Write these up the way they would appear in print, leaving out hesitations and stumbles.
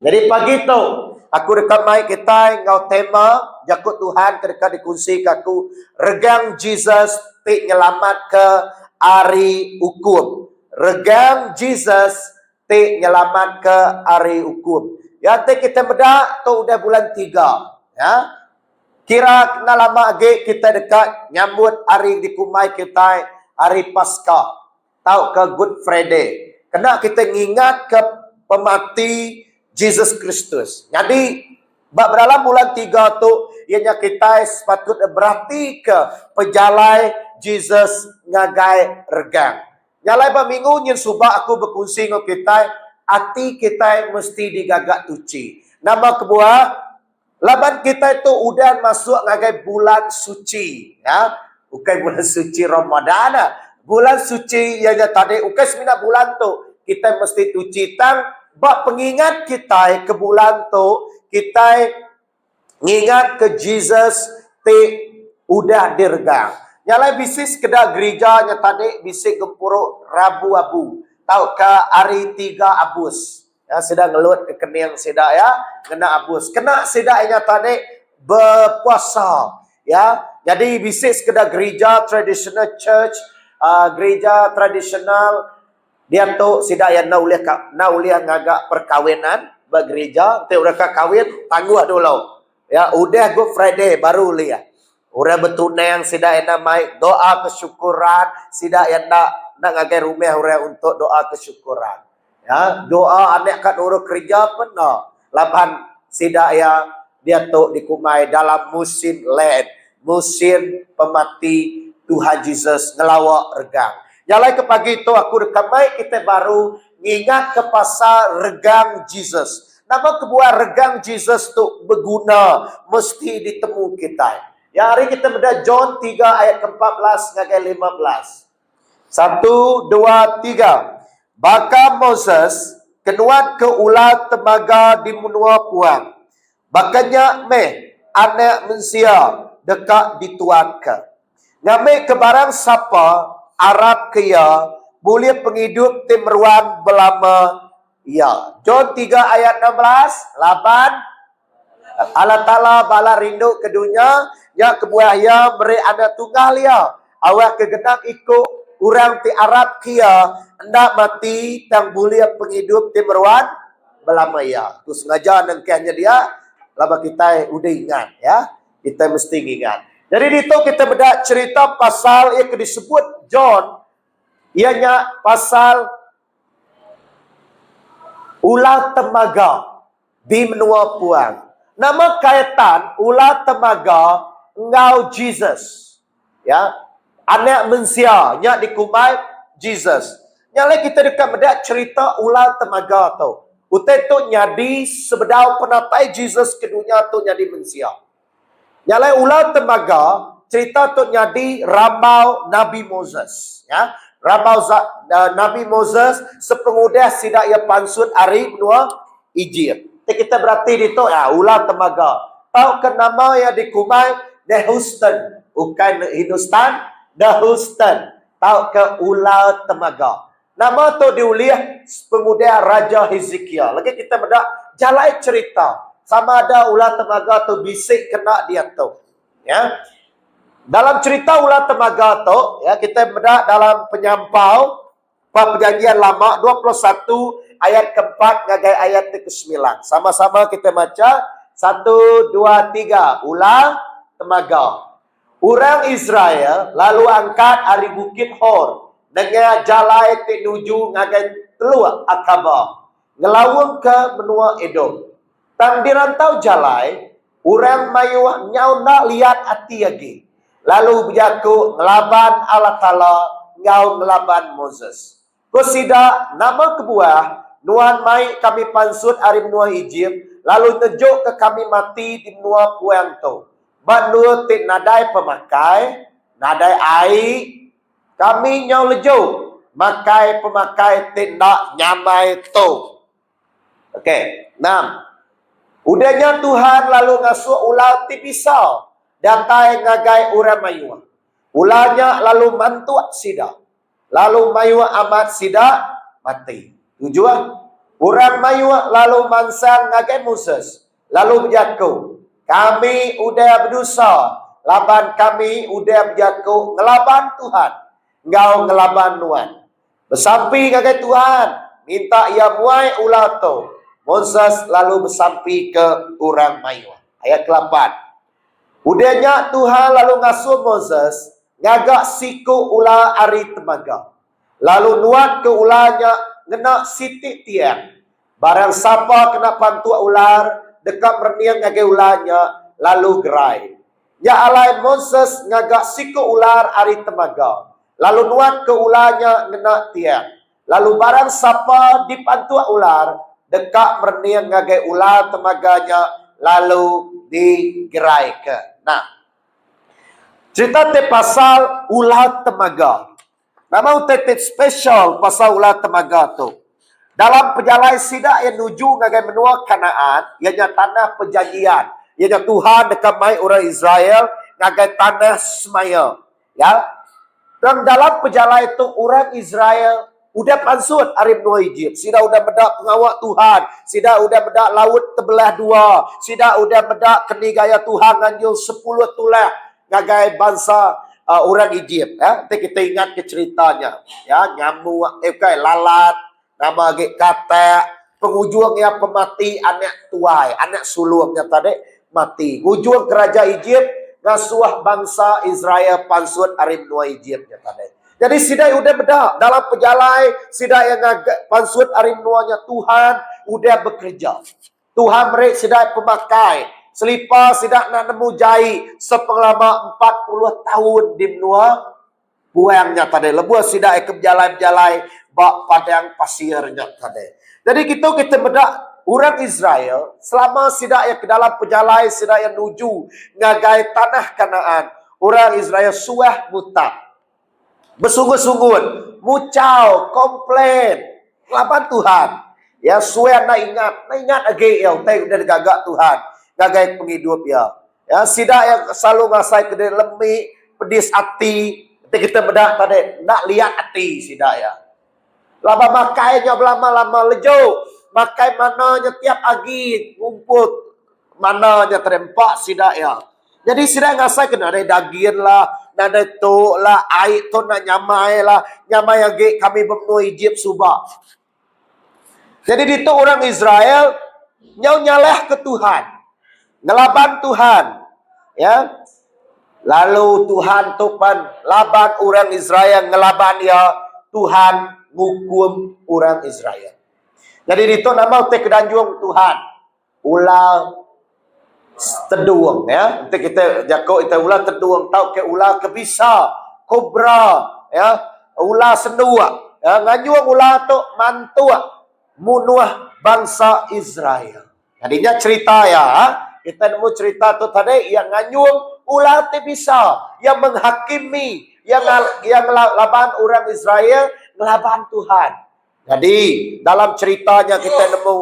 Jadi pagi tu aku dekat mai kita ngau tema jakut Tuhan kedekat dikunci aku regang Jesus ti nyelamat ke hari hukum. Regang Jesus ti nyelamat ke hari hukum. Ya ti kita bedak tu udah bulan 3 ya. Kira kena lama lagi kita dekat nyambut hari dikumai kita hari Paskah. Tahu ke Good Friday. Kena kita ngingat ke pemati Jesus Kristus. Jadi dalam bulan 3 tu ianya kita sepatut berarti ke pejalai Jesus ngagai regang. Nyalai minggu nyen subak aku berkongsi dengan kita, hati kita mesti digagak tuci. Nama kebuah laban kita itu udah masuk ngagai bulan suci, ya. Bukan bulan suci Ramadan, bulan suci yang tadi, bukan semina bulan tu kita mesti tuci tang. Bak pengingat kita ke bulan tu, kita ngingat ke Jesus ti udah diregang. Nyalai bisnis kedak gereja yang tadi bisik gempuruk Rabu Abu. Tahu ke hari 3 Agustus. Ya, sedang ngelut ke kening sedak ya, kena abus. Kena sedaknya tadi berpuasa ya. Jadi bisnis kedak gereja traditional church, gereja tradisional dia tu sedak yang nauliah ngagak perkawinan bergereja, tu mereka kawin tangguh dulu. Ya, udah Good Friday baru lihat. Orang bertunang sedak yang namai doa kesyukuran, sedak yang nak ngagai rumah orang untuk doa kesyukuran. Ya, doa anak kat orang kerja pernah. Laban sidak ya dia tu dikumai dalam musim led, musim pemati Tuhan Yesus ngelawak regang. Nyalai ke pagi tu aku rekamai kita baru ingat ke pasal regang Jesus. Nama kebuah regang Jesus tu berguna mesti ditemu kita. Ya, hari kita beda John 3 ayat ke-14 ngagai 15. 1, 2, 3. Baka Moses kenuat ke ular temaga di menua puang. Bakanya meh anak mensia dekat dituan ke. Ngame ke barang siapa Arab kaya boleh penghidup timruan belama ya. John 3 ayat 16 laban Allah Ta'ala bala rindu ke dunia ya kebuaya beri anak tunggal ya. Awak kegenak ikut orang ti Arab kia hendak mati tang bulia penghidup ti meruan belama ya. Tu sengaja nengkehnya dia laba kita udah ingat ya. Kita mesti ingat. Jadi itu kita beda cerita pasal yang disebut John ianya pasal ular temaga di menua puang. Nama kaitan ular temaga ngau Jesus. Ya. Anak mensia nya dikumai Jesus. Nyalai kita dekat bedak cerita ular temaga tu. Utai tu nyadi sebedau penatai Jesus ke dunia tu nyadi mensia. Nyalai ular temaga cerita tu nyadi rambau Nabi Moses. Ya, rambau Nabi Moses sepengudah sidak ia pansut hari benua Egypt. Kita berarti di tu ya ular temaga. Tahu ke nama yang dikumai Nehustan, bukan Hindustan. Nehustan, tahu ke ular temaga. Nama tu diuliah pemuda Raja Hezekiah. Lagi kita berdak jalai cerita sama ada ular temaga tu bisik kena dia tu. Ya. Dalam cerita ular temaga tu, ya kita berdak dalam penyampau Perjanjian Lama 21 ayat ke-4 ngagai ayat ke-9. Sama-sama kita baca 1 2 3 ular temaga. Orang Israel lalu angkat dari Bukit Hor dengan jalai menuju ngagai Teluk Akabah ngelawung ke benua Edom. Tang dirantau jalai orang mayu nyau nak lihat hati lagi. Lalu berjaku ngelaban Allah Ta'ala ngau ngelaban Moses. Kusida nama kebuah nuan mai kami pansut dari benua Egypt lalu nejuk ke kami mati di benua puang tu. Banua tik nadai pemakai, nadai air, kami nyau leju, makai pemakai tik nak nyamai tu. Okey, 6. Udahnya Tuhan lalu ngasuh ular ti pisau, datai ngagai orang mayua. Ularnya lalu mantuak sida, lalu mayua amat sida mati. Tujuan, Orang mayu lalu mansang ngagai Moses. Lalu berjaku. Kami udah berdosa. Laban kami udah berjaku. Ngelaban Tuhan. Ngau ngelaban Tuhan. Bersampi ngagai Tuhan. Minta ia muai ulah tu. Moses lalu bersampi ke orang mayu. Ayat ke-8. Udahnya Tuhan lalu ngasuh Moses. Ngagak siku ulah ari temaga. Lalu nuat ke ulahnya. Ngena sitik tiang. Barang siapa kena pantua ular, dekat merniang ngagai ulahnya, lalu gerai. Ya alai Moses ngagak siku ular ari temaga. Lalu nuat ke ulahnya ngena tiang. Lalu barang siapa di pantua ular, dekat merniang ngagai ular temaganya, lalu digerai ke. Nah, cerita te pasal ular temaga. Nama tetet spesial pasal ular temaga tu. Dalam perjalanan sidak yang menuju ngagai menua Kanaan, ianya tanah perjanjian. Ianya Tuhan dekat mai orang Israel ngagai tanah semaya. Ya. Dan dalam perjalanan itu orang Israel udah pansut ari menua Egypt. Sidak udah bedak pengawak Tuhan. Sidak udah bedak laut terbelah dua. Sidak udah bedak keni gaya Tuhan nganjul 10 tulah ngagai bangsa orang Egypt, ya. Kita ingat ke ceritanya, ya, nyamuk, lalat, nama ge kata, pengujungnya pemati anak tuai, anak sulungnya tadi mati. Ujung kerajaan Egypt ngasuh bangsa Israel pansut arim nua Egyptnya tadi. Jadi sidai udah bedak dalam perjalanan sidai yang pansut arim nuanya Tuhan udah bekerja. Tuhan mereka sidai pemakai. Selipar sidak nak nemu jai sepelama 40 tahun di menua buangnya tadi. Lebuh sidak ke berjalan-jalan bak padang pasirnya tadi. Jadi kita bedak orang Israel selama sidak yang ke dalam perjalanan sidak yang nuju ngagai tanah Kanaan. Orang Israel suah mutak. Bersungguh-sungguh, mucau, komplain, lapan Tuhan. Ya suah nak ingat lagi yang tay udah gagak Tuhan. Gagai penghidup ya. Ya, sidak yang selalu ngasai kedai lemik, pedis hati. Kita bedak tadi, nak lihat hati sidak ya. Lama makainya lama-lama lejo. Makai mananya tiap pagi, ngumpul mananya terempak sidak ya. Jadi sidak ngasai kena ada daging lah, ada tok lah, air tu nak nyamai lah. Nyamai lagi kami bermenua Egypt subak. Jadi itu orang Israel, nyalah ke Tuhan. Ngelaban Tuhan, ya. Lalu Tuhan tupan laban orang Israel ngelaban ya Tuhan hukum orang Israel. Jadi itu nama te kedanjung Tuhan. Ulah teduang ya. Nanti kita jago kita ulah teduang tahu ke ulah kebisa, kobra ya, ulah sendua. Ya, nganyuang ulah tu mantua munuah bangsa Israel. Jadinya cerita ya. Kita nemu cerita tu tadi yang nganyung ulah te bisa yang menghakimi yang laban orang Israel ngelaban Tuhan. Jadi dalam ceritanya kita nemu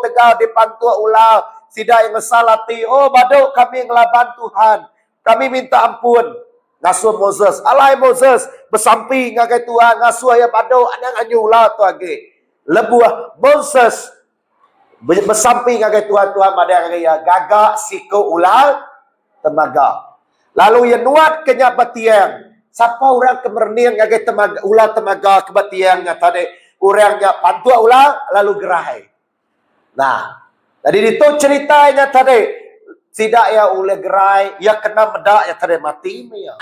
tegal di pantua ulah sidak yang ngesalati baduk kami ngelaban Tuhan. Kami minta ampun. Ngasuh Moses. Alai Moses bersampi ngagai Tuhan ngasuh ya baduk anak nganyung ulah tu age. Lebuah Moses bersamping dengan Tuhan pada ya gagak siku ular temaga. Lalu yang nuat kenyak batiang. Siapa orang kemernian dengan temaga ular temaga ke batiangnya tadi. Orangnya pantua ular lalu gerai. Nah, jadi itu ceritanya tadi. Tidak ya oleh gerai, ia kena medak ya tadi mati ya.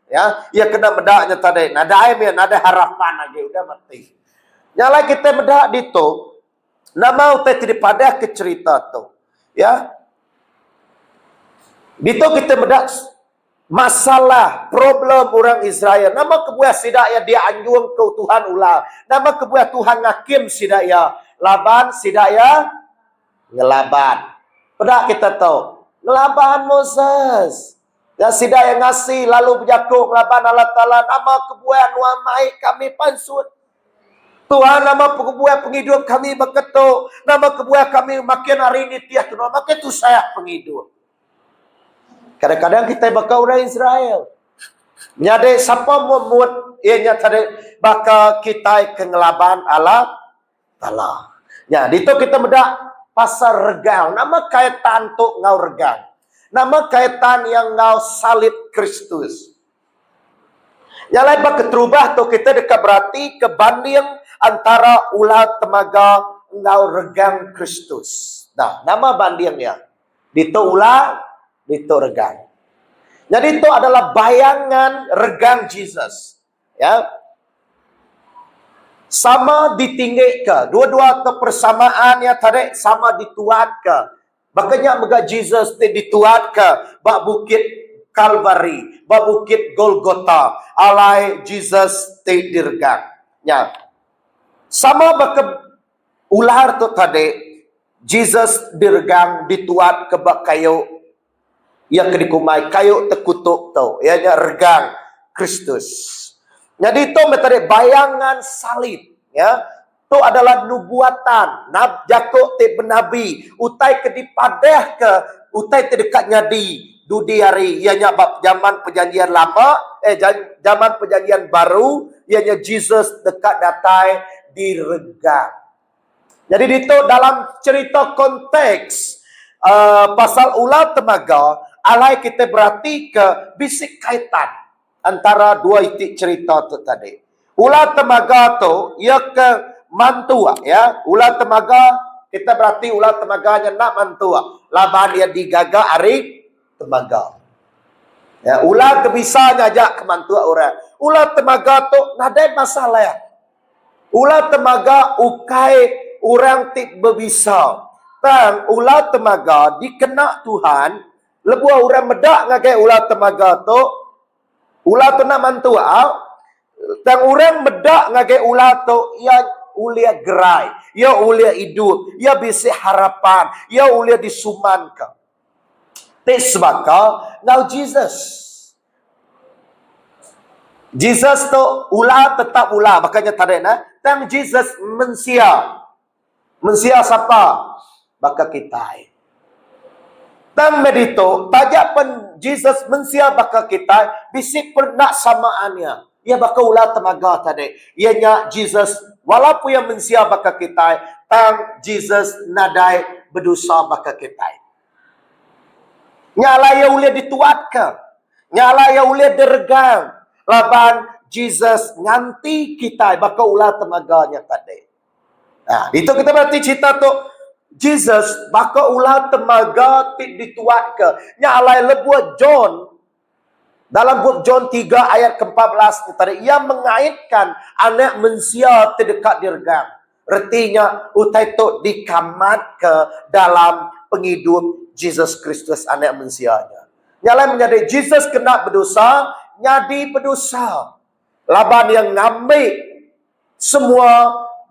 Ya, ia kena medaknya tadi. Nada air nada harapan lagi udah mati. Nyala kita medak itu. Nama utai tidak pada ke cerita tu. Ya. Itu kita bedak masalah, problem orang Israel. Nama kebuah sidak ya dia anjung ke Tuhan ulah. Nama kebuah Tuhan ngakim sidak ya. Laban sidak ya. Ngelaban. Pedak kita tahu. Ngelaban Moses. Ya sidak yang ngasih lalu berjakuk ngelaban Allah Ta'ala. Nama kebuah nuamai kami pansut. Tuhan nama kebuah penghidup kami berketuk. Nama kebuah kami makin hari ini tiap tu. Makin tu saya penghidup. Kadang-kadang kita bakal orang Israel. Nyade siapa membuat ianya tadi bakal kita kengelaban Allah Ta'ala. Ya, dito kita medak pasal regang. Nama kaitan tu ngau regang. Nama kaitan yang ngau salib Kristus. Yang lain bak keterubah tu kita dekat berarti kebanding antara ulah temaga ngau regang Kristus. Nah, nama bandingnya. Dito ulah, dito regang. Jadi itu adalah bayangan regang Jesus. Ya. Sama ditinggi ke. Dua-dua kepersamaan yang tadi sama dituat ke. Makanya mega Jesus dituat ke. Bak bukit Kalvari. Bak bukit Golgota. Alai Jesus dirgang. Ya. Sama bak ular tu tadi. Jesus dirgang dituat ke bak kayu. Yang kedikumai kayu tekutuk tu. Ianya regang Kristus. Jadi itu metode bayangan salib, ya. Itu adalah nubuatan, jakuk te benabi, utai ke dipadah ke, utai te dekat nyadi, dudi hari, ianya bab zaman perjanjian lama, zaman perjanjian baru, ianya Jesus dekat datai diregang. Jadi itu dalam cerita konteks pasal ulah temaga, alai kita berarti ke bisik kaitan antara dua itik cerita tu tadi. Ulah temaga tu ia ke mantua, ya. Ulah temaga kita berarti ulah temaganya nak mantua. Laban dia digaga ari temaga. Ya, ulah kebisa ngajak ke mantua orang. Ulah temaga tu nadai masalah. Ulah temaga ukai orang tik berbisa. Tang ulah temaga dikena Tuhan, lebuah orang medak ngagai ulah temaga tu. Ulah tu nak mantua, tang orang medak ngagai ulah tu, ia ulia gerai, ia ulia hidup, ia bisa harapan, ia ulia disumankan. Sebabka now Jesus tu ulah tetap ulah, makanya tadi na, tang Jesus mensia siapa? Baka kita. Tang medito, tajak pen Jesus mensia baka kita, bisik pernah samaannya. Ia baka ulah temaga tadi. Ianya Jesus, walaupun yang mensia baka kita, tang Jesus nadai berdosa baka kita. Nyala ya ulia dituatkan. Nyala ya ulia diregang. Laban Jesus nganti kita, baka ulah temaganya tadi. Nah, itu kita berarti cerita tu, Jesus baka ulah temaga tik dituat ke. Nya alai lebuat John. Dalam buku John 3 ayat ke-14 tadi, ia mengaitkan anak mensia terdekat diregang. Artinya utai tu dikamat ke dalam penghidup Jesus Kristus anak mensianya. Nya alai menjadi Jesus kena berdosa, nyadi berdosa. Laban yang ngambil semua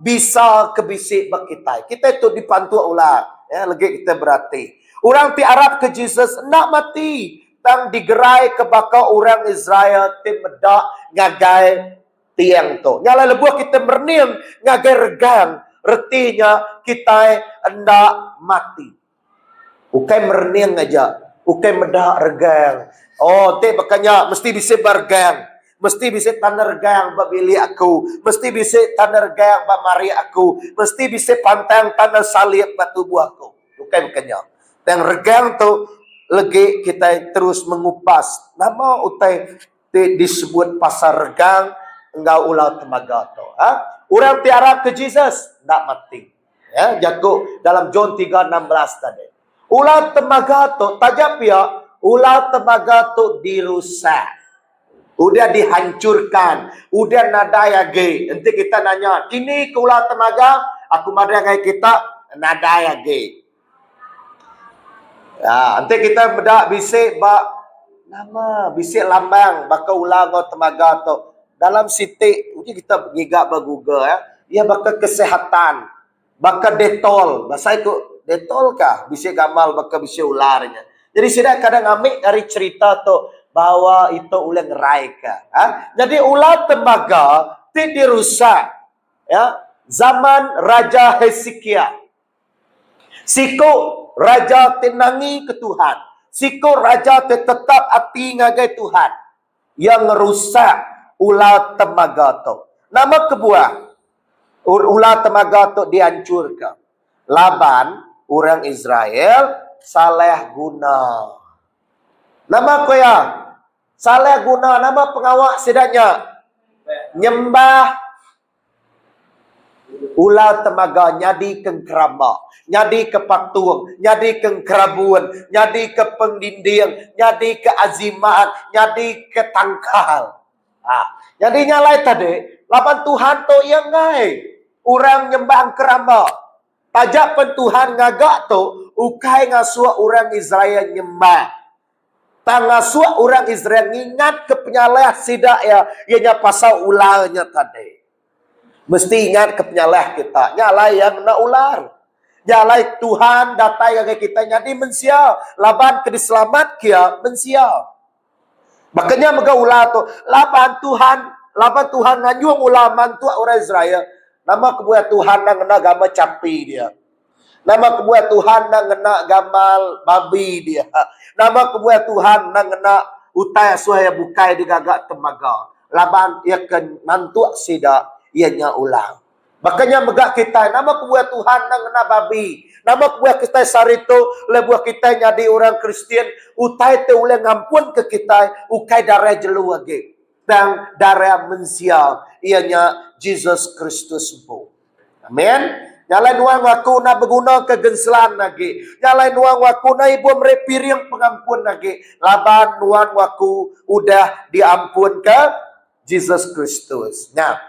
bisa kebisik berkitai. Kita itu dipantu ulah. Ya, lagi kita berarti. Orang ti Arab ke Jesus nak mati. Tang digerai ke baka orang Israel ti medak ngagai tiang tu. Nyala lebuah kita merniam ngagai regang. Artinya kita hendak mati. Bukan merniam aja. Bukan medak regang. Oh, te makanya mesti bisa bergang. Mesti bisa tanah regang babili aku. Mesti bisa tanah regang bamari aku. Mesti bisa pantang tanah salib batu buahku. Bukan-bukannya. Yang regang tu lagi kita terus mengupas. Nama utai disebut pasar regang. Enggak ulah temaga tu. Ha? Orang tiara ke Jesus. Tak mati. Ya, jakuk dalam John 3:16 tadi. Ulah temaga tu. Tajam ya. Ulah temaga tu dirusak. Udah dihancurkan. Udah nadaya ge. Nanti kita nanya, ini ke ulah temaga, aku madaya kayak kita, nadaya ge. Ya, nanti kita bedak bisik bak nama, bisik lambang, bakal ulah ngau temaga tu. Dalam sitik, mungkin kita ngigak bak Google ya. Ia bakal kesehatan, bakal detol. Bahasa itu detol kah? Bisik gamal bakal bisik ularnya. Jadi sudah kadang ambil dari cerita tu, bahwa itu ulang raika. Jadi ulah tembaga tidak dirusak. Ya, zaman Raja Hezekia. Siku Raja tenangi ke Tuhan. Siku Raja tetap hati ngagai Tuhan. Yang merusak ulah tembaga tu. Nama kebuah. Ulah tembaga tu dihancurkan. Laban orang Israel salah guna. Nama ko ya? Salah guna nama pengawak sedanya. Nyembah ular temaga nyadi ke kerama, nyadi ke patung, nyadi ke kerabuan, nyadi ke pendinding, nyadi ke azimat, nyadi ke tangkal. Jadi nyalai tadi, lapan Tuhan tu yang ngai. Orang nyembah kerama. Tajak pen Tuhan ngagak tu, ukai ngasua orang Israel nyembah. Tangasua orang Israel ingat ke penyaleh sidak ya, ianya pasal ularnya tadi. Mesti ingat ke penyaleh kita. Nyalai yang nak ular. Nyalai Tuhan datang ke kita jadi mensia. Laban ke diselamat kia mensia. Makanya mega ular tu. Laban Tuhan nganyung ular mantua orang Israel. Nama kebuat Tuhan nak ngena gambar capi dia. Nama kebuat Tuhan nak ngena gambar babi dia. Nama kebuat Tuhan nak ngena utai suaya bukai digagak temaga. Laban ia kan mantua sidak. Ianya ulang. Makanya megak kita. Nama kebuat Tuhan nang kena babi. Nama kebuat kita sarito. Lebuah kita jadi orang Kristian. Utai te ule ngampun ke kita. Ukai darah jelu lagi. Dan darah mensia. Ianya Jesus Kristus bu. Amin. Nyalain uang waku nak berguna kegenselan lagi. Nyalain uang waku nak ibu merepiring pengampun lagi. Laban uang waku udah diampun ke Jesus Kristus. Nah.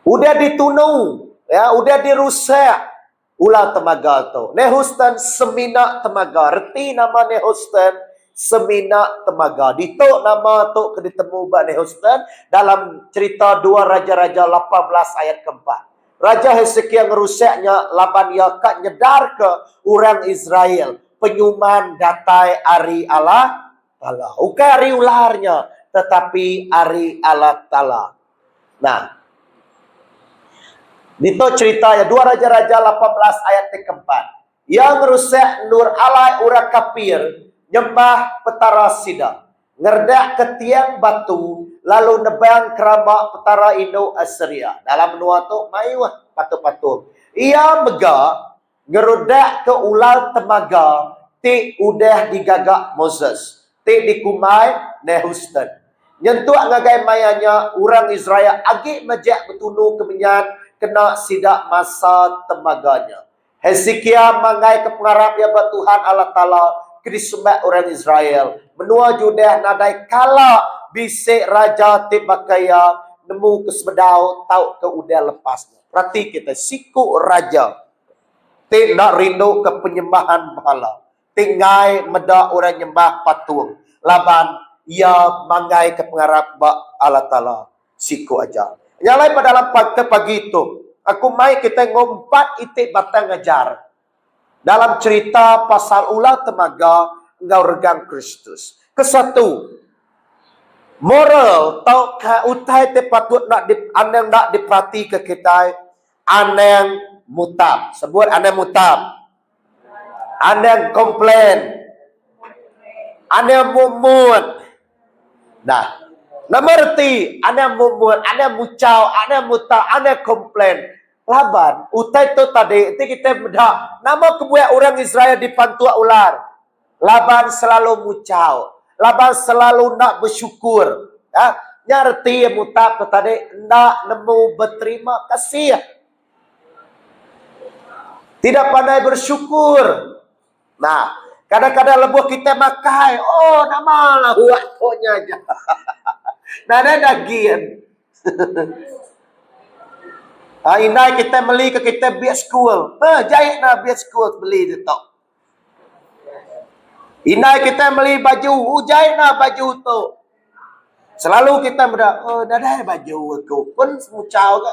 Udah ditunu, ya, udah dirusak ulah temaga tu. Nehustan semina temaga. Reti nama Nehustan semina temaga. Ditok nama tu ke ditemu ba Nehustan dalam cerita 2 Raja-Raja 18 ayat keempat. Raja Hezekia ngerusaknya laban ia kat nyedar ke orang Israel. Penyuman datai ari Allah Ta'ala. Bukan ari ularnya, tetapi ari Allah Ta'ala. Nah, itu cerita ya 2 Raja-Raja 18 ayat keempat. Yang rusak nur alai ura kapir nyembah petara sida. Ngerdak ke tiang batu lalu nebang kerama petara Indo Assyria. Dalam menua tu maiwah patu-patu. Ia mega ngerudak ke ular temaga ti udah digagak Moses. Ti dikumai Nehustan. Nyentuh ngagai mayanya orang Israel agi majak betunu kemenyan kena sidak masa temaganya. Hezekia mangai ke pengarap ya Tuhan Allah Ta'ala kedisembah orang Israel. Menua Judah nadai kala bisik raja tibakaya nemu kesebedau tau ke udah lepasnya. Berarti kita siku raja. Tidak rindu ke penyembahan bahala. Tinggai meda orang nyembah patung. Laban ia mangai ke pengarap Allah Ta'ala siku aja. Nyalai pada dalam pagi itu, aku mai kita ngompat itik batang ngajar. Dalam cerita pasal ulah temaga, engkau regang Kristus. Kesatu, moral tau ka utai te patut nak aneng nak diperhati ke kita, aneng mutab. Sebut aneng mutab. Aneng komplain. Aneng mumut. Nah, nama reti, anda mumut, anda mucau, anda muta, anda komplain. Laban, utai tu tadi, itu kita bedah. Nama kebuat orang Israel di pantua ular. Laban selalu mucau. Laban selalu nak bersyukur. Ya, nyarti muta tu tadi, nak nemu berterima kasih. Tidak pandai bersyukur. Nah, kadang-kadang lebuh kita makai. Oh, nama lah waktunya aja. Nada dagian. Inai kita beli ke kita biar school. Jahit na biar school beli tu. Inai kita beli baju. Jahit na baju tu. Selalu kita berda. Nada baju aku pun mucau ke.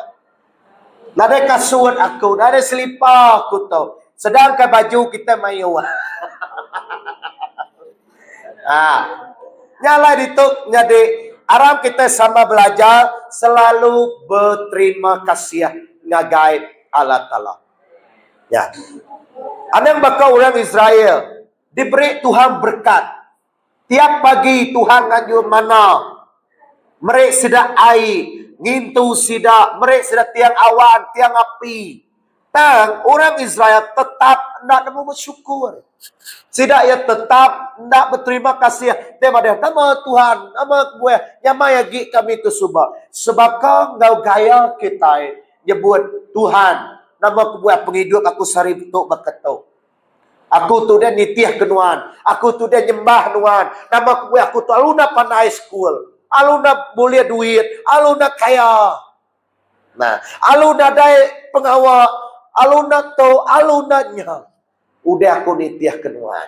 Nada kasut aku. Nada selipar aku tu. Sedangkan baju kita mayu. Nyala dituk nyadi. Aram kita sama belajar selalu berterima kasih ngagai Allah Ta'ala. Ya. Anang bakal orang Israel diberi Tuhan berkat. Tiap pagi Tuhan nganjur mana. Mereka sedak air, ngintu sedak, mereka sedak tiang awan, tiang api. Tang orang Israel tetap nak nemu bersyukur. Tidak ya tetap nak berterima kasih. Dia pada nama Tuhan, nama gue, yang maya gi kami tu subah. Sebab kau ngau gaya kita nyebut Tuhan, nama gue penghidup aku sari betuk berketuk. Aku tu dia nitiah kenuan, aku tu dia nyembah nuan. Nama gue aku tu aluna pandai school, aluna boleh duit, aluna kaya. Nah, aluna dai pengawal, aluna tu, aluna nya. Udah aku nitiah kenuan.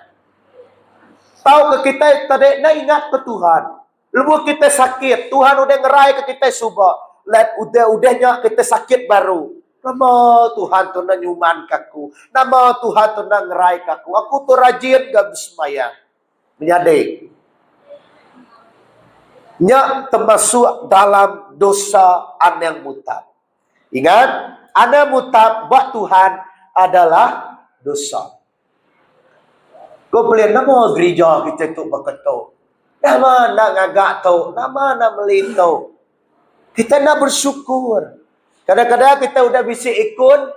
Tahu ke kita tadi nak ingat ke Tuhan. Lepas kita sakit, Tuhan udah ngerai ke kita subah. Let udahnya kita sakit baru. Nama Tuhan tu nak nyuman kaku. Nama Tuhan tu nak ngerai kaku. Aku tu rajin gak bersemayang. Menyadari. Nya termasuk dalam dosa anang mutab. Ingat, anang mutab buat Tuhan adalah dosa. Kau boleh nama gereja kita tu berketuk. Nama nak ngagak tu, nama nak melintau. Kita nak bersyukur. Kadang-kadang kita udah bisa ikun,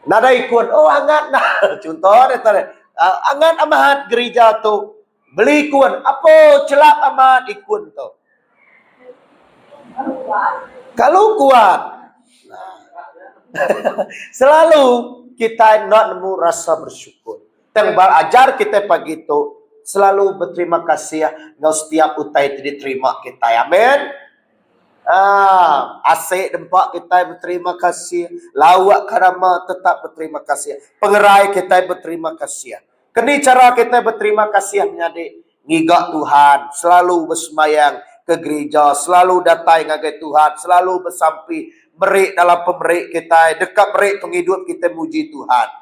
nada ikun. Oh, angat nah. Contoh dia angat amat gereja tu. Beli ikun. Apa celak amat ikun tu? Kalau kuat. Selalu kita nak nemu rasa bersyukur. Tenggal ajar kita pagi itu selalu berterima kasih ngau setiap utai itu diterima kita. Amin. Asyik dempak kita berterima kasih. Lawak karama tetap berterima kasih. Pengerai kita berterima kasih. Kini cara kita berterima kasih menjadi ngigak Tuhan, selalu bersemayang ke gereja, selalu datang ngagai Tuhan, selalu bersampi merik dalam pemerik kita, dekat merik penghidup kita muji Tuhan.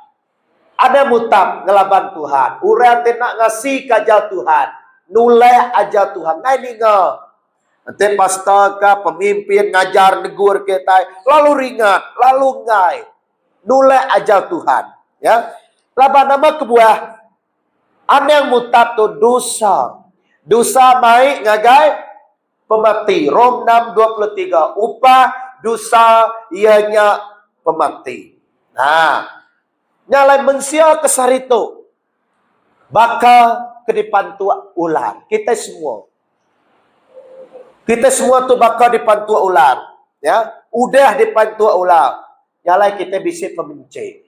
Ada mutab ngelaban Tuhan. Orang nak ngasih kajar Tuhan. Nulai ajar Tuhan. Ngai ninga. Nanti pastor ke pemimpin ngajar negur kita. Lalu ringat. Lalu ngai. Nulai ajar Tuhan. Ya. Laban nama kebuah. Anang mutab tu dosa. Dosa mai ngagai pemati. Rom 6:23. Upah dosa ianya pemati. Nah. Nyalai mensia kesar itu. Baka ke depan tua ular. Kita semua. Kita semua tu baka depan tua ular. Ya. Udah depan tua ular. Nyalai kita bisa pembenci.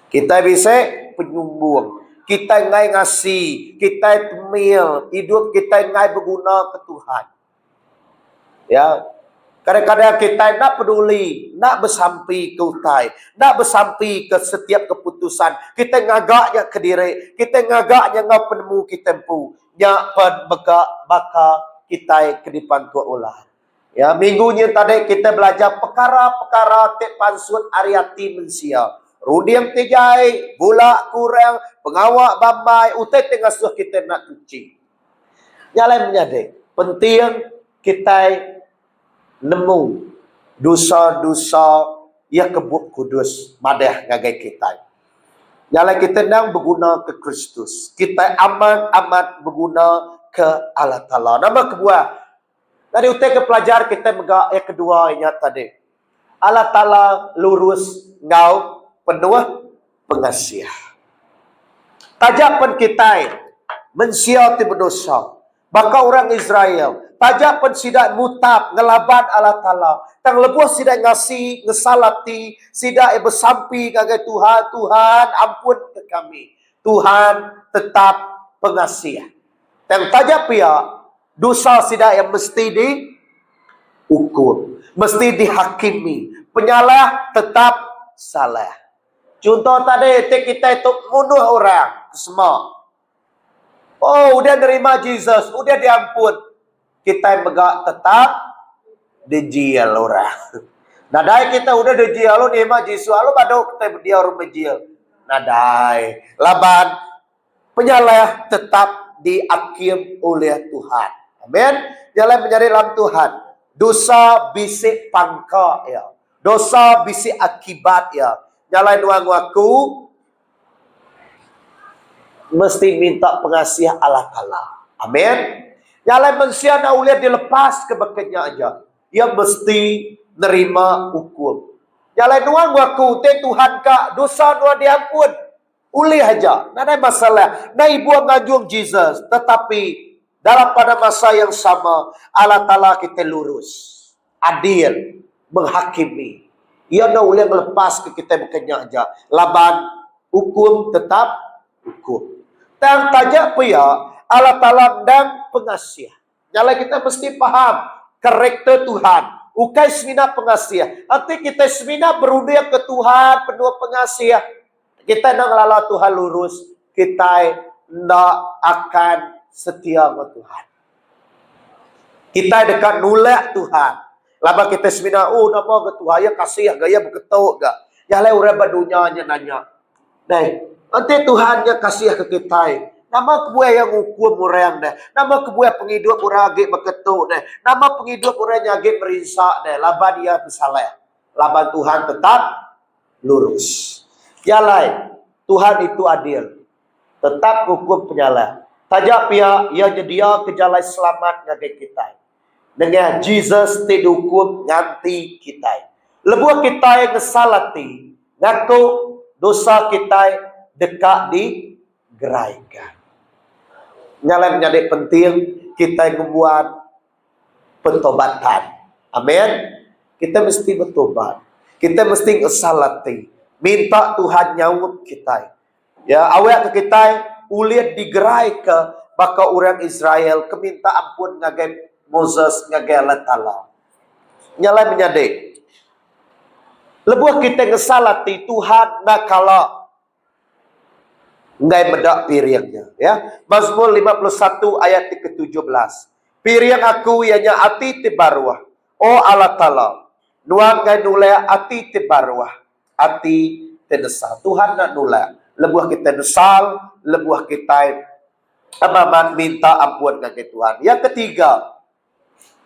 Kita bisa penyumbung. Kita ngai ngasih. Kita temil. Hidup kita ngai berguna ke Tuhan. Ya. Kadang-kadang kita nak peduli, nak bersampi ke utai, nak bersampi ke setiap keputusan. Kita ngagaknya ke diri, kita ngagaknya ngau penemu kita empu. Nya baka kita ke depan tua ulah. Ya, minggunya tadi kita belajar perkara-perkara tek pansut ariati mensia. Rudiam tejai, gula kurang, pengawak bambai, utai tengah suah kita nak cuci. Nyalai menyadari, penting kita nemu dosa-dosa yang kebuk kudus madah ngagai kita. Nyala kita nang berguna ke Kristus. Kita amat berguna ke Allah Ta'ala. Nama kedua. Tadi utai ke pelajar kita megak yang kedua ingat tadi. Allah Ta'ala lurus ngau penuh pengasih. Tajapan kita mensiati berdosa. Baka orang Israel tajak pun sidak mutab ngelaban Allah Ta'ala. Tang lebuh sidak ngasih, ngesalati, sidak bersampi kagai Tuhan. Tuhan ampun ke kami. Tuhan tetap pengasih. Tang tajak pia, dosa sidak yang mesti diukur. Mesti dihakimi. Penyalah tetap salah. Contoh tadi, kita itu bunuh orang. Semua. Oh, udah nerima Jesus. Udah diampun. Kita megak tetap dijial orang. Nadai kita udah dijial lo nima Yesus lo badok kita dia orang dijial. Nadai laban penyalah tetap diakim oleh Tuhan. Amin. Jalan mencari dalam Tuhan. Dosa bisik pangka ya. Dosa bisik akibat ya. Jalan uang aku mesti minta pengasihan Allah Ta'ala. Amin. Jalan manusia nak ulihat dilepas ke bekatnya aja. Ia mesti nerima hukum. Jalan nuan waku te Tuhan ka dosa nuan diampun. Ulih aja. Nada masalah. Na ibu ngajung Jesus. Tetapi dalam pada masa yang sama Allah Ta'ala kita lurus. Adil. Menghakimi. Ia nak boleh melepas ke kita bekerja aja. Laban hukum tetap hukum. Dan tajak pia Allah Ta'ala dan pengasih. Nyala kita mesti faham karakter Tuhan. Ukai semina pengasih. Nanti kita semina berudia ke Tuhan penuh pengasih. Kita nak lala Tuhan lurus. Kita nak akan setia dengan Tuhan. Kita dekat nolak Tuhan. Lama kita semina, oh nama ke Tuhan, ya kasih gaya berketuk gak. Yang lain orang berdunia nanya. Nah, nanti Tuhannya kasih ke kita. Nama kebuah yang hukum orang dah. Nama kebuah penghidup orang agak berketuk dah. Nama penghidup orang yang agak merinsak dah. Laban dia bersalah. Laban Tuhan tetap lurus. Yang lain, Tuhan itu adil. Tetap hukum penyalah. Tajak pihak ia jedia ke jalan selamat ngagai kita. Dengan Jesus tidak hukum nganti kita. Lebuh kita yang kesalati. Ngaku dosa kita dekat di geraikan. Nyala menjadi penting kita yang membuat pentobatan. Amin. Kita mesti bertobat. Kita mesti kesalati. Minta Tuhan nyawut kita. Ya, awak ke kita uliat digerai ke baka orang Israel keminta ampun ngagai Moses ngagai Allah Ta'ala. Nyala menyadik. Lebuh kita ngesalati Tuhan nak kala ngai medak piringnya. Ya. Mazmur 51 ayat ke-17. Piring aku ianya ati tibarwah. Oh Allah Ta'ala. Nuang ngai nulai ati tibarwah. Ati tenesa. Tuhan nak nulai. Lebuh kita nesal. Lebuh kita amaman minta ampun ngagai Tuhan. Yang ketiga.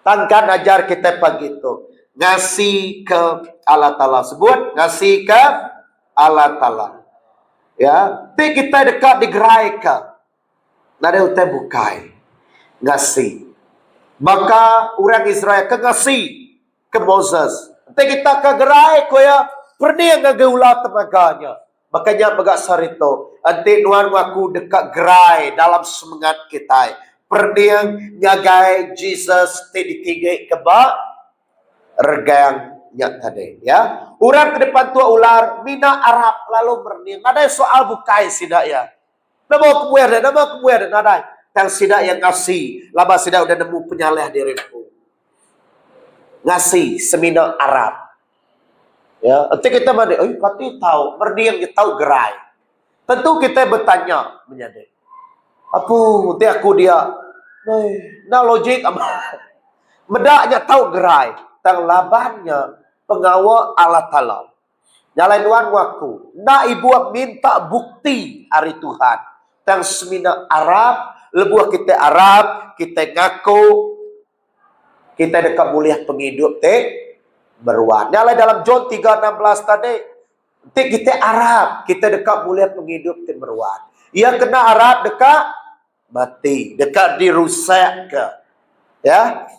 Tangkan ajar kita pagi itu. Ngasih ke Allah Ta'ala. Sebut. Ngasih ke Allah Ta'ala. Ya. Tapi kita dekat digerai ke. Nada utai bukai. Ngasih. Maka orang Israel ke ngasih. Ke Moses. Tapi kita ke gerai ke ya. Pernah ngagaulah temaganya. Makanya bagak sarito. Nanti nuan waku dekat gerai dalam semangat kita. Pernah ngagai Jesus ditinggai keba regang yang tadi ya. Orang ke depan tua ular mina Arab lalu berniang. Ada soal bukai sidak ya. Nama kebuah ada. Yang sidak yang ngasih. Lama sidak udah nemu penyalih diriku. Ngasih semina Arab. Ya, nanti kita mandi. Kati tahu berniang kita tahu gerai. Tentu kita bertanya menjadi. Apa nanti aku dia nah logik medaknya tahu gerai tang labannya pengawal Allah Ta'ala. Nyalain wan waku na ibu minta bukti hari Tuhan tang semina Arab lebuah kita Arab kita ngaku kita dekat mulia penghidup berwan. Nyalain dalam John 3:16 tadi kita Arab kita dekat mulia penghidup berwan. Ia kena Arab dekat mati, dekat dirusak ke. Ya.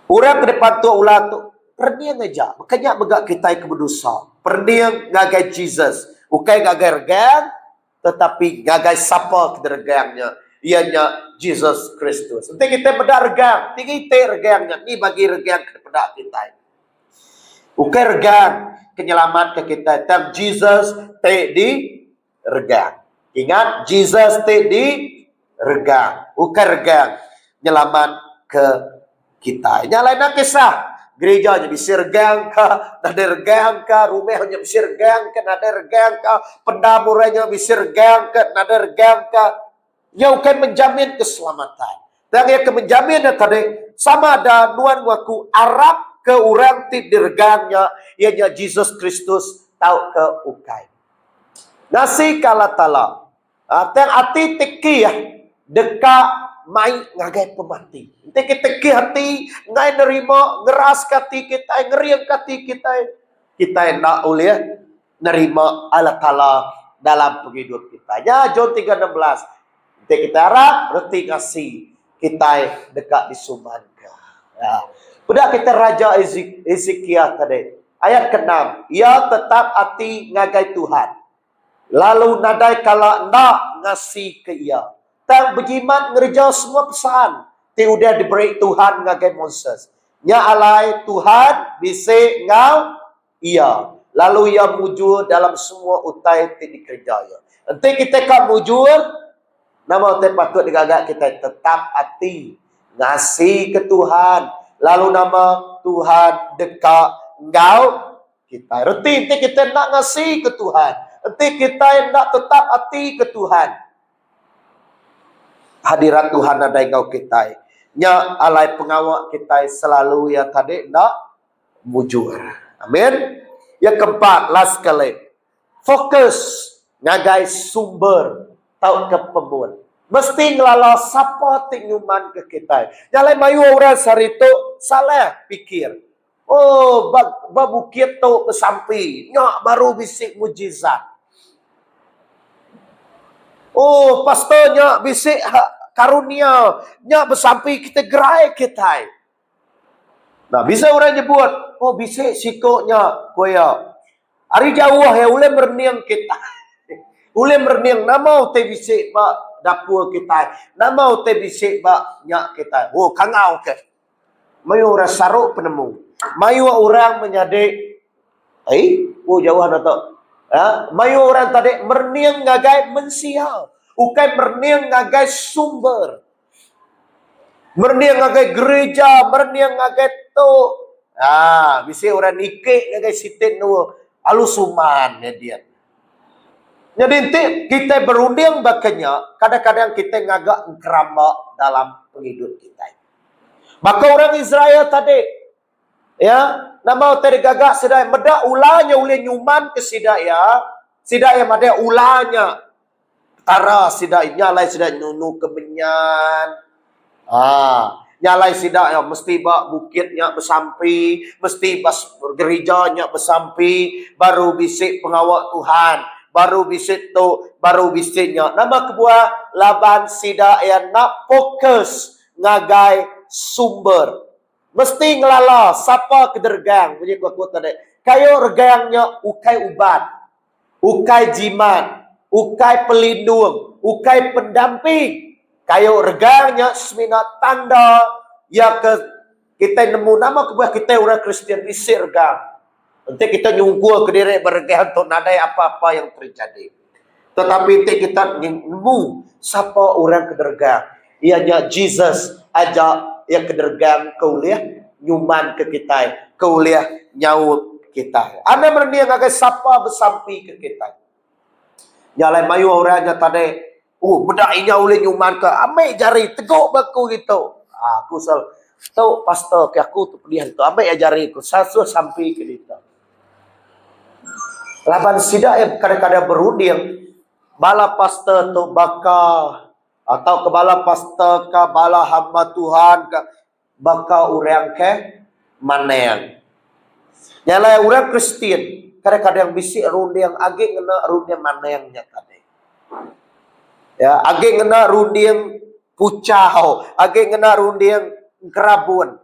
Orang ke depan tu ulah tu perniang aja. Makanya megak kita ke berdosa. Perniang ngagai Jesus. Bukan ngagai regang, tetapi ngagai siapa ke regangnya. Ianya Jesus Kristus. Nanti kita beda regang, tinggi te regangnya. Ni bagi regang kepada kita. Bukan regang penyelamat ke kita. Tapi Jesus te di regang. Ingat, Jesus di regang. Bukan regang. Nyelamat ke kita. Nyalain kisah. Gereja hanya bisa regang ke. Nada regang ke. Rumah hanya bisa regang ke. Nada regang ke. Pendamuranya bisa regang ke. Nada regang ke. Yang akan menjamin keselamatan. Dan yang akan menjamin tadi. Sama ada nuan waku Arab ke orang ti diregangnya. Ianya Jesus Kristus tahu ke ukai. Nasi kala tala. Teng hati teki ya dekat mai ngagai pemati. Teki hati ngai nerima ngeras hati kita ngeriang hati kita nak oleh nerima Allah Ta'ala dalam penghidup kita. Ya John 3:16. Kita harap reti kasih kita dekat di surga. Ya. Udah kita Raja Ezekiel tadi. Ayat ke-6. Ia tetap hati ngagai Tuhan. Lalu nadai kala nak ngasih ke ia. Tak berjimat ngerja semua pesan. Ti udah diberi Tuhan ngagai Moses. Nya alai Tuhan bisik ngau ia. Lalu ia mujur dalam semua utai ti dikerjaya. Nanti kita kan mujur. Nama utai patut digagak kita tetap hati. Ngasih ke Tuhan. Lalu nama Tuhan dekat ngau kita. Reti kita nak ngasih ke Tuhan. Nanti kita nak tetap hati ke Tuhan. Hadirat Tuhan ada engkau kita. Nya alai pengawak kita selalu ya tadi nak mujur. Amin. Yang keempat, last kali. Fokus ngagai sumber tau ke pemun. Mesti ngelala siapa tinyuman ke kita. Jalan mayu orang sarito salah pikir. Oh, babukit tu bersampi. Nyak baru bisik mujizat. Oh, pastornya bisik karunia. Nyak bersampi kita gerai kita. Nah, bisa orang nyebut. Oh, bisik sikoknya. Koya. Hari jauh ya, ulai merniang kita. Ulai merniang. Nama te bisik bak dapur kita. Nama te bisik bak nyak kita. Oh, kangau ke. Mayu orang saruk penemu. Mayu orang menyadik. Oh, jauh ada tak? Ya, mayu orang tadi merniang ngagai mensial. Ukai merniang ngagai sumber. Merniang ngagai gereja, merniang ngagai tu. Bisa orang nikik ngagai sitin nu alusuman ya dia. Jadi kita berunding bakanya, kadang-kadang kita ngagak keramba dalam penghidup kita. Maka orang Israel tadi, ya, nama tadi gagak sedai medak ulanya ulai nyuman ke sidaya mada ulanya tara sidai nyalai sidai nunu kemenyan nyalai sidai ya mesti bak bukitnya bersampi, mesti bas gerejanya bersampi, baru bisik pengawak Tuhan, baru bisik tu, baru bisiknya nama kebuah laban sidai yang nak fokus ngagai sumber. Mesti ngelala siapa kedergang punya kuat tadi. Kayo regangnya ukai ubat, ukai jimat, ukai pelindung, ukai pendamping. Kayo regangnya semina tanda ya ke kita nemu nama kebuah kita orang Kristian isi regang. Nanti kita nyungkul ke diri berregang untuk nadai apa-apa yang terjadi. Tetapi nanti kita nemu siapa orang kedergang. Ianya Jesus ajak yang kedergang kauliah nyuman ke kita, kauliah nyaut kita. Anda merniang agak siapa bersampi ke kita. Nyalai mayu orangnya tadi, bedainya oleh nyuman ke, ambil jari teguk baku gitu. Aku sel tahu pastor ke aku tu pilihan tu, ambil jari aku, satu sampai ke kita. Laban sidak yang kadang-kadang berunding, bala pastor tu bakal atau kebala pastor ke bala hamba Tuhan ke baka orang ke maneng. Nyalai orang Kristen kadang-kadang bisik runding age ngena runding manengnya tadi. Ya, age ngena runding pucau, age ngena runding kerabun.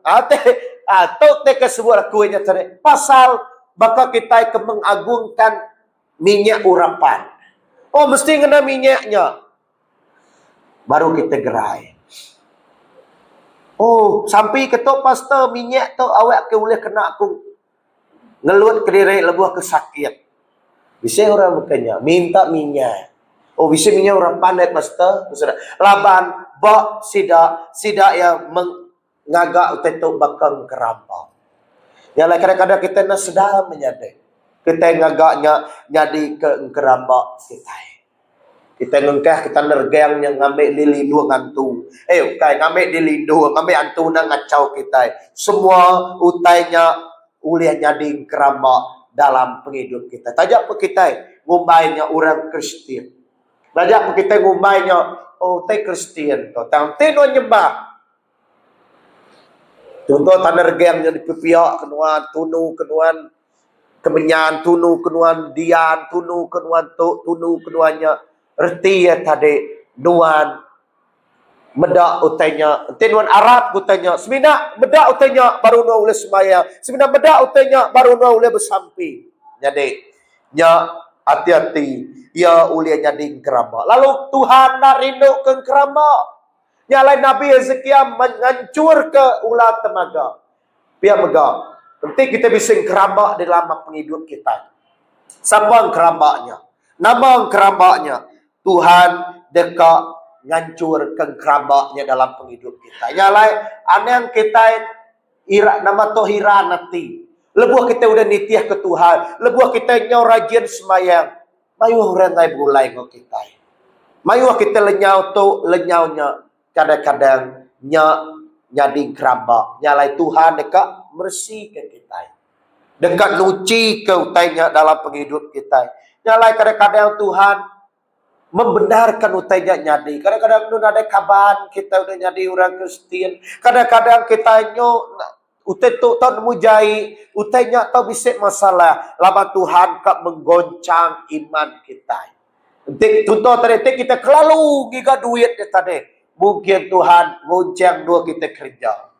Atau te kesebuah kuenya tadi. Pasal baka kita ke mengagungkan minyak urapan. Oh, mesti ngena minyaknya. Baru kita gerai. Oh, sampai ketok pastor minyak tu awak ke boleh kena aku ngelut ke diri lebuh kesakit. Bisa orang bukannya minta minyak. Oh, bisa minyak orang pandai pastor. Laban bak sida yang mengagak utetok bakal kerampau. Yang lain kadang-kadang kita nak sedang menyadari. Kita ngagaknya jadi ke kerambak kita. Kita ngengkah kita nergang yang ngambil lilindu ngantu. Bukan ngambil lilindu, ngambil antu nang ngacau kita. Semua utainya uliah nyading keramba dalam penghidup kita. Tajak pun kita ngumbainya orang Kristen. Tajak pun kita ngumbainya utai Kristen. Tangti no nyembah. Contoh tanergang yang dipipiak kenuan tunu kenuan kemenyan tunu kenuan dian tunu kenuan tok tunu kenuannya. Erti ya tadi nuan Meda utainya, tenuan Arab utainya, semina meda utainya baru no oleh semaya, semina meda utainya baru no oleh bersampi. Jadi, nya hati-hati, ya ulia nyading kerama. Lalu Tuhan nak rindu ke kerama. Nyalai Nabi Ezekiel menghancur ke ulat temaga. Biar mega. Nanti kita bisa kerama di dalam penghidup kita. Siapa kerambaknya? Nama kerambaknya. Tuhan dekat ngancurkan kerambaknya dalam penghidup kita. Nyalai, aneh kita nama tohira nanti. Lebuh kita udah nitiah ke Tuhan. Lebuh kita nyau rajin semayang. Mayu orang ngai bulai ngok kita. Mayu kita lenyau tu lenyaunya. Kadang-kadang nyading kerambak. Nyalai Tuhan dekat bersihkan kita. Dekat nuci ke utainya dalam penghidup kita. Nyalai kadang-kadang Tuhan membenarkan utainya nyadi. Kadang-kadang nun ada kaban kita udah nyadi orang Kristen. Kadang-kadang kita utai tu tahun mujai, utainya tahu bisik masalah. Lama Tuhan kak menggoncang iman kita. Contoh tadi kita kelalu giga duit tadi. Mungkin Tuhan goncang dua kita kerja.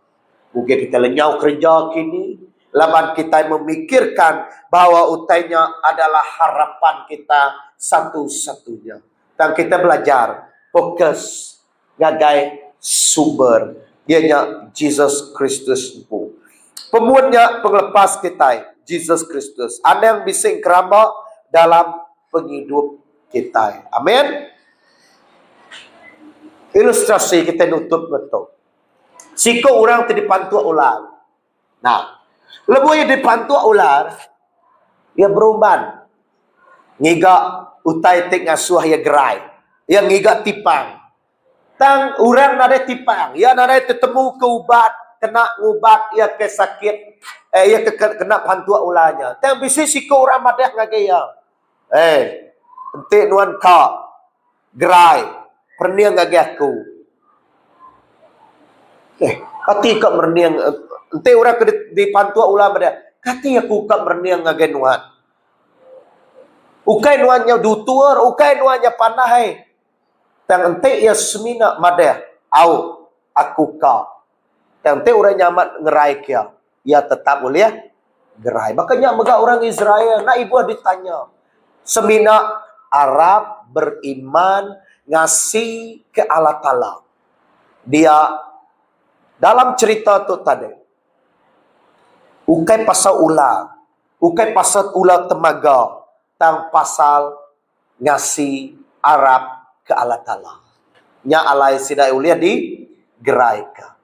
Mungkin kita lenyau kerja kini. Laman kita memikirkan bahwa utainya adalah harapan kita satu-satunya. Dan kita belajar fokus ngagai sumber. Ianya Jesus Kristus pun. Pemuatnya penglepas kita, Jesus Kristus. Ada yang bising kerama dalam penghidup kita. Amin. Ilustrasi kita nutup betul. Siko orang tadi pantua ular. Nah, lebu yang dipantua ular, ia berumban. Ngiga utai tek ngasuh ya gerai. Ia ngiga tipang. Tang orang nade tipang. Ia nade tetemu ke ubat. Kena ubat ia ke sakit. Ia kena pantua ularnya. Tang bisi siko orang madah ngagaya. Ente nuan ka. Gerai. Perniang ngagayaku. Hati kak merniang. Ente orang di pantua ular madah. Kati aku kak merniang ngagayanuan. Ukai nuannya dutur, ukai nuannya panahai. Tang ente ya semina madah. Au, aku ka. Tang ente orang nyamat ngerai kia. Ya tetap boleh gerai. Makanya mega orang Israel, nak ibu ditanya. Semina Arab beriman ngasih ke Allah Ta'ala. Dia dalam cerita tu tadi. Ukai pasal ular. Ukai pasal ular temaga. Tang pasal ngasih Arab ke Allah Ta'ala. Nya alai sidai ulia di geraika.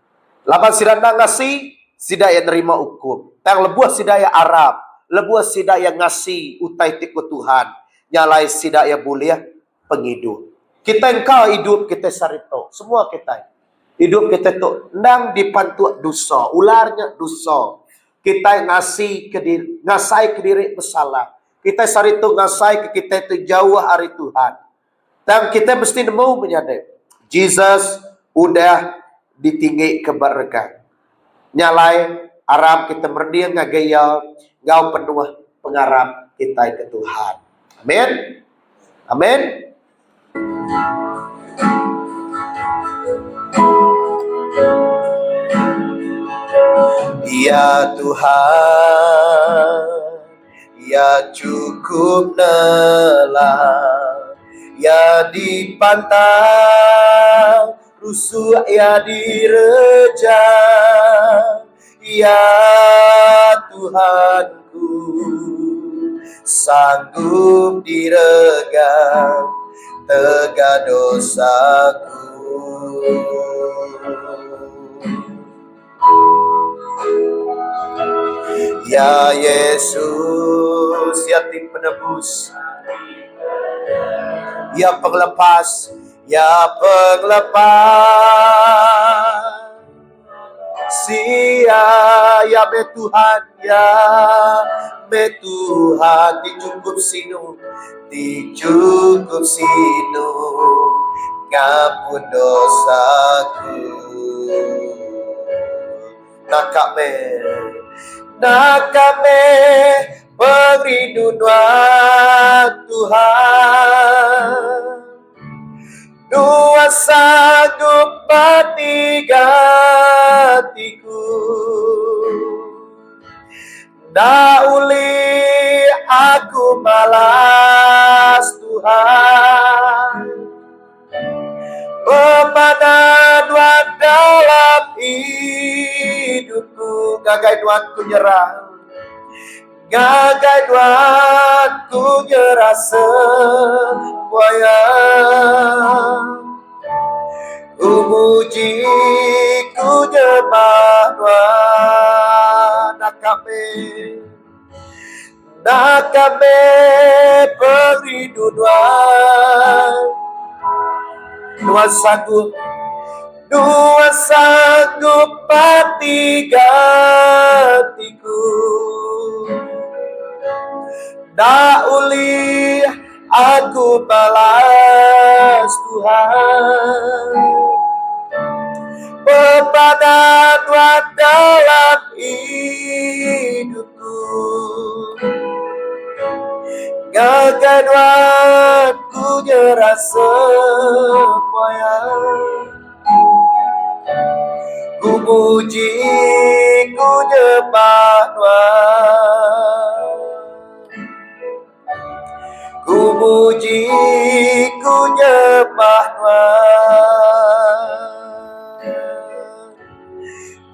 Laban sidana ngasih, sidai nerima hukum. Tang lebuah sidai Arab. Lebuah sidai ngasih utai tiku Tuhan. Nya alai sidai bulia penghidup. Kita engkau hidup kita sarito. Semua kita. Hidup kita tu nang dipantuk dosa. Ularnya dosa. Kita ngasih ke diri, ngasai ke diri bersalah. Kita sarito ngasai ke kita itu jauh hari Tuhan. Dan kita mesti nemu menyadari. Jesus udah ditinggi keberkan. Nyalai Arab kita merdiang ngagaya. Ngau penuh pengarap kita ke Tuhan. Amin. Amin. Ya Tuhan, ya cukup nelah, ya dipantang, rusuh ya direja, ya Tuhanku, sanggup diregang, tegak dosaku. Ya Yesus, ya tim penebus, ya penglepas, ya penglepas. Sia, ya be Tuhan, ya be Tuhan, dicukup sinu, ngampun dosaku. Nak kami perinduan Tuhan, dua sanggup gatiku. Dauli aku malas Tuhan, pepadan dalam hidupku. Gagai Tuhan ku nyerah, gagai Tuhan ku nyerah semuanya. Ku muji, ku nyembah Tuhan. Nakame perindu Tuhan. Tuhan sanggup pati gatiku. Dauli aku balas Tuhan, pepadan Tuhan dalam hidupku. Gagai Tuhan ku nyerah semuanya. Ku puji, ku nyembah Tuhan. Ku puji, ku nyembah Tuhan.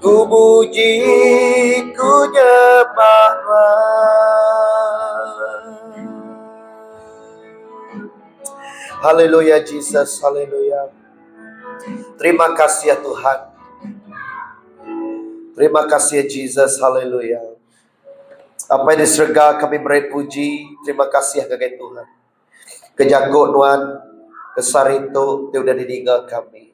Ku puji, ku nyembah Tuhan. Haleluya Jesus, haleluya. Terima kasih ya Tuhan. Terima kasih ya Jesus, haleluya. Apa yang di surga kami beri puji. Terima kasih ya gagai Tuhan. Kejago Tuhan, kesarito, Dia udah ditinggal kami.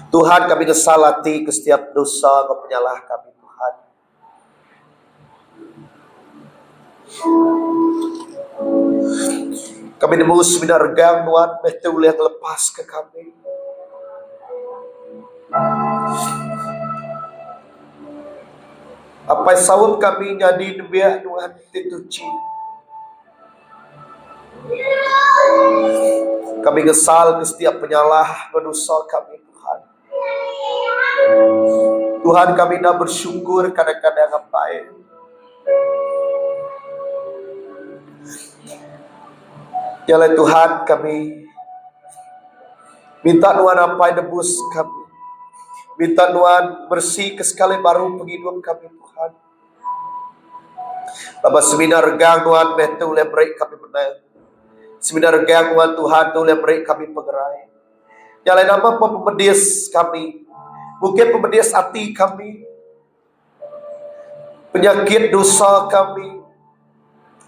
Tuhan kami kesalati ke setiap dosa, Kau penyalah kami Tuhan. Kami nebus minargang Tuhan, betul yang lepas ke kami. Apa yang sawap kami jadi nebiak Tuhan dituci. Kami kesal ke setiap penyalah berdosa kami Tuhan. Tuhan kami dah bersyukur kadang-kadang apa ya. Jalan Tuhan kami minta Tuhan apa yang nebus kami. Minta Tuhan bersih ke sekali baru penghidupan kami Tuhan. Lama seminar gang Tuhan betul yang beri kami benar. Seminar gang Tuhan tu yang beri kami pengerai. Jalan apa pemedis kami. Mungkin pemedis hati kami. Penyakit dosa kami.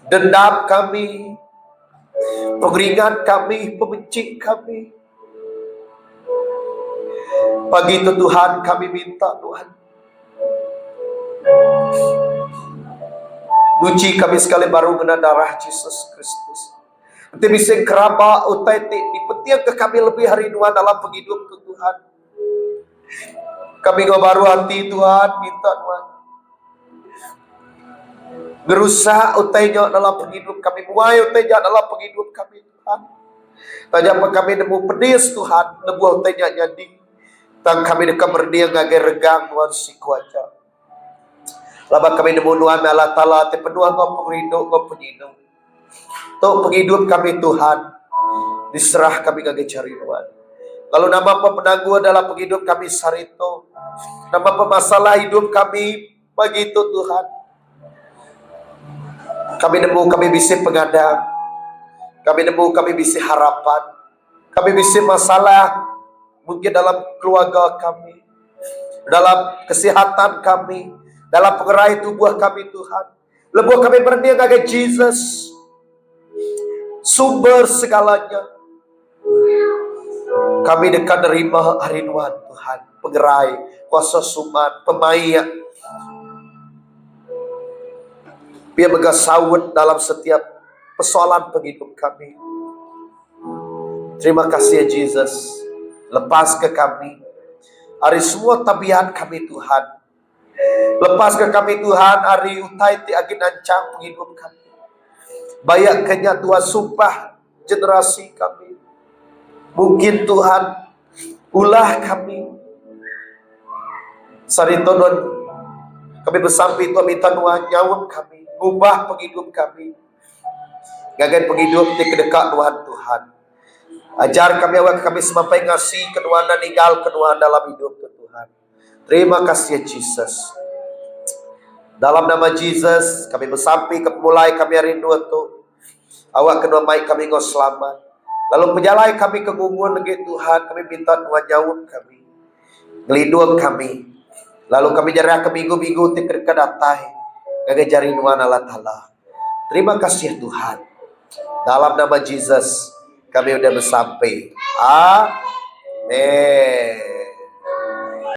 Dendam kami. Pengeringan kami, pembenci kami. Pagi itu Tuhan kami minta Tuhan. Nuci kami sekali baru kena darah Yesus Kristus. Nanti bisa keraba utai di petiang ke kami lebih hari Tuhan dalam penghidup ke Tuhan. Kami baru hati Tuhan minta Tuhan. Gerusak utainya dalam penghidup kami. Muai utainya dalam penghidup kami Tuhan. Tanya apa kami nemu pedis Tuhan. Nemu utainya jadi. Tang kami dekat berdia ngagai regang Tuhan si kuaca. Lama kami nemu Tuhan Allah Ta'ala. Te penuh kau penghidup kau penyinum. Tok penghidup kami Tuhan. Diserah kami ngagai cari Tuhan. Lalu nama pemenanggu adalah penghidup kami sarito. Nama pemasalah hidup kami begitu Tuhan. Kami nemu kami bisa pengadang. Kami nemu kami bisa harapan. Kami bisa masalah mungkin dalam keluarga kami, dalam kesehatan kami, dalam pengerai tubuh kami Tuhan. Lebuh kami berniaga ke Jesus, sumber segalanya. Kami dekat nerima hari Tuhan Tuhan, pengerai, kuasa suman, pemain. Biar megasawut dalam setiap persoalan penghidup kami. Terima kasih ya Jesus. Lepas ke kami. Hari semua tabiat kami Tuhan. Lepas ke kami Tuhan. Hari utai ti agin ancang penghidup kami. Bayak kenya Tuhan sumpah generasi kami. Mungkin Tuhan Ulah kami. Sarito Tuhan, kami bersampai Tuhan minta Tuhan nyawut kami, ubah penghidup kami. Gagal penghidup di kedekat Tuhan. Ajar kami awak kami sampai ngasih kenuan dan tinggal kenuan dalam hidup Tuhan. Terima kasih ya Jesus. Dalam nama Jesus kami bersampai mulai kami rindu tu. Awak kedua baik kami kau selamat. Lalu penjalai kami kegungun lagi Tuhan, kami minta Tuhan jauh kami, ngelindung kami. Lalu kami jarak ke minggu-minggu ke datai, gagal jari Tuhan Allah Ta'ala. Terima kasih ya Tuhan. Dalam nama Jesus kami udah bersampai. Amin.